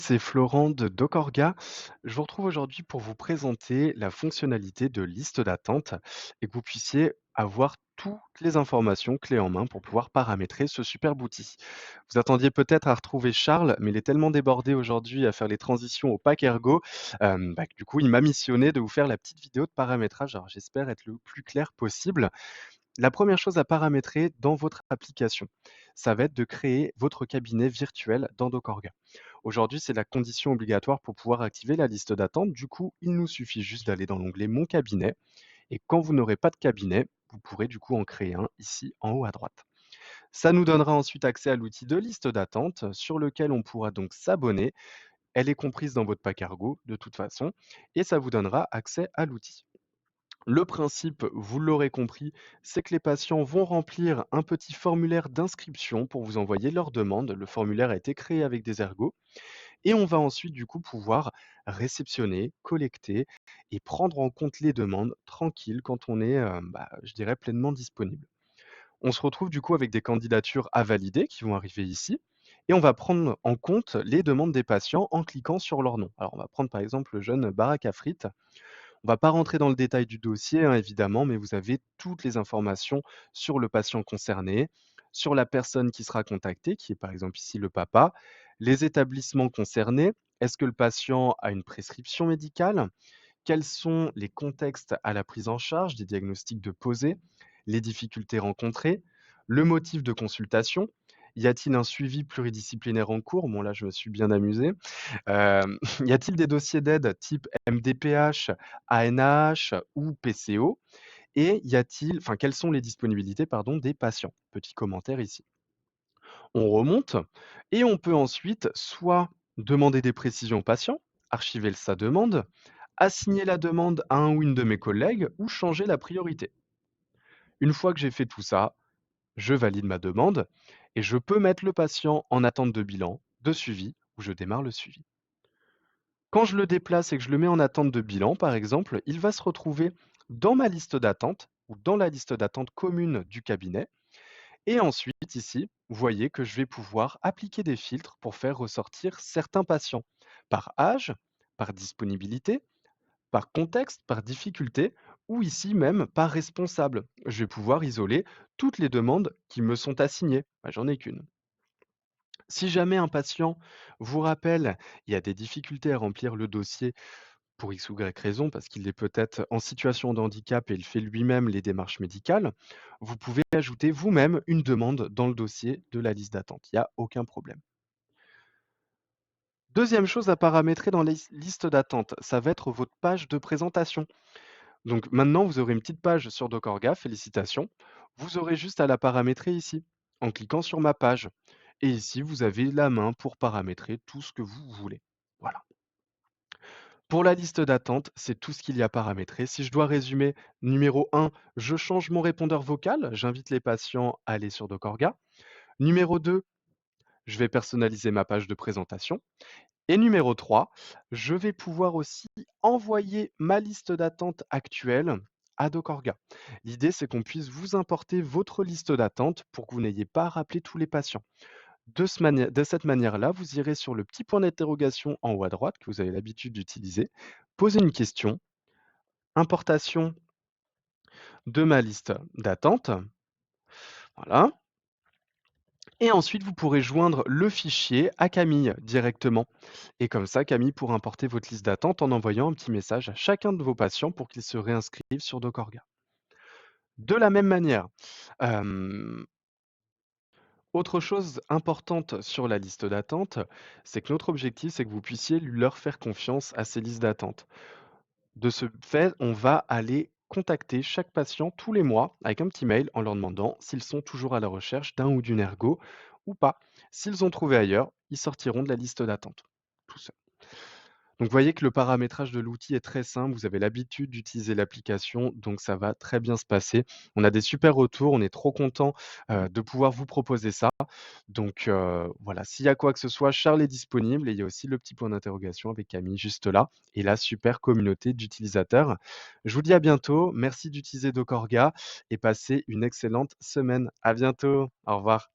C'est Florent de Docorga. Je vous retrouve aujourd'hui pour vous présenter la fonctionnalité de liste d'attente et que vous puissiez avoir toutes les informations clés en main pour pouvoir paramétrer ce superbe outil. Vous attendiez peut-être à retrouver Charles, mais il est tellement débordé aujourd'hui à faire les transitions au pack ergo, que du coup, il m'a missionné de vous faire la petite vidéo de paramétrage. Alors, j'espère être le plus clair possible. La première chose à paramétrer dans votre application, ça va être de créer votre cabinet virtuel dans Docorga. Aujourd'hui, c'est la condition obligatoire pour pouvoir activer la liste d'attente. Du coup, il nous suffit juste d'aller dans l'onglet Mon cabinet et quand vous n'aurez pas de cabinet, vous pourrez du coup en créer un ici en haut à droite. Ça nous donnera ensuite accès à l'outil de liste d'attente sur lequel on pourra donc s'abonner. Elle est comprise dans votre pack Argo de toute façon et ça vous donnera accès à l'outil. Le principe, vous l'aurez compris, c'est que les patients vont remplir un petit formulaire d'inscription pour vous envoyer leur demande. Le formulaire a été créé avec des ergots et on va ensuite du coup pouvoir réceptionner, collecter et prendre en compte les demandes tranquilles quand on est, je dirais pleinement disponible. On se retrouve du coup avec des candidatures à valider qui vont arriver ici et on va prendre en compte les demandes des patients en cliquant sur leur nom. Alors on va prendre par exemple le jeune Barack à frites. On va pas rentrer dans le détail du dossier, hein, évidemment, mais vous avez toutes les informations sur le patient concerné, sur la personne qui sera contactée, qui est par exemple ici le papa, les établissements concernés. Est-ce que le patient a une prescription médicale? Quels sont les contextes à la prise en charge des diagnostics de posés, les difficultés rencontrées, le motif de consultation? Y a-t-il un suivi pluridisciplinaire en cours? Bon, là, je me suis bien amusé. Y a-t-il des dossiers d'aide type MDPH, ANAH ou PCO? Et quelles sont les disponibilités, pardon, des patients? Petit commentaire ici. On remonte et on peut ensuite soit demander des précisions au patient, archiver sa demande, assigner la demande à un ou une de mes collègues ou changer la priorité. Une fois que j'ai fait tout ça, je valide ma demande et je peux mettre le patient en attente de bilan, de suivi ou je démarre le suivi. Quand je le déplace et que je le mets en attente de bilan, par exemple, il va se retrouver dans ma liste d'attente ou dans la liste d'attente commune du cabinet. Et ensuite, ici, vous voyez que je vais pouvoir appliquer des filtres pour faire ressortir certains patients par âge, par disponibilité, par contexte, par difficulté ou ici même par responsable. Je vais pouvoir isoler toutes les demandes qui me sont assignées. J'en ai qu'une. Si jamais un patient vous rappelle, il y a des difficultés à remplir le dossier pour X ou Y raison, parce qu'il est peut-être en situation de handicap et il fait lui-même les démarches médicales, vous pouvez ajouter vous-même une demande dans le dossier de la liste d'attente. Il n'y a aucun problème. Deuxième chose à paramétrer dans les listes d'attente, ça va être votre page de présentation. Donc maintenant, vous aurez une petite page sur Docorga, félicitations. Vous aurez juste à la paramétrer ici, en cliquant sur ma page. Et ici, vous avez la main pour paramétrer tout ce que vous voulez. Voilà. Pour la liste d'attente, c'est tout ce qu'il y a paramétré. Si je dois résumer, numéro 1, je change mon répondeur vocal. J'invite les patients à aller sur Docorga. Numéro 2, je vais personnaliser ma page de présentation. Et numéro 3, je vais pouvoir aussi envoyer ma liste d'attente actuelle à Docorga. L'idée, c'est qu'on puisse vous importer votre liste d'attente pour que vous n'ayez pas à rappeler tous les patients. De cette manière-là, vous irez sur le petit point d'interrogation en haut à droite que vous avez l'habitude d'utiliser, poser une question, importation de ma liste d'attente, voilà. Et ensuite, vous pourrez joindre le fichier à Camille directement. Et comme ça, Camille pourra importer votre liste d'attente en envoyant un petit message à chacun de vos patients pour qu'ils se réinscrivent sur Docorga. De la même manière, euh, autre chose importante sur la liste d'attente, c'est que notre objectif, c'est que vous puissiez leur faire confiance à ces listes d'attente. De ce fait, on va aller contacter chaque patient tous les mois avec un petit mail en leur demandant s'ils sont toujours à la recherche d'un ou d'une ergo ou pas. S'ils ont trouvé ailleurs, ils sortiront de la liste d'attente. Tout seul. Donc vous voyez que le paramétrage de l'outil est très simple, vous avez l'habitude d'utiliser l'application, donc ça va très bien se passer. On a des super retours, on est trop content de pouvoir vous proposer ça. Donc voilà, s'il y a quoi que ce soit, Charles est disponible et il y a aussi le petit point d'interrogation avec Camille juste là et la super communauté d'utilisateurs. Je vous dis à bientôt, merci d'utiliser Docorga et passez une excellente semaine. À bientôt, au revoir.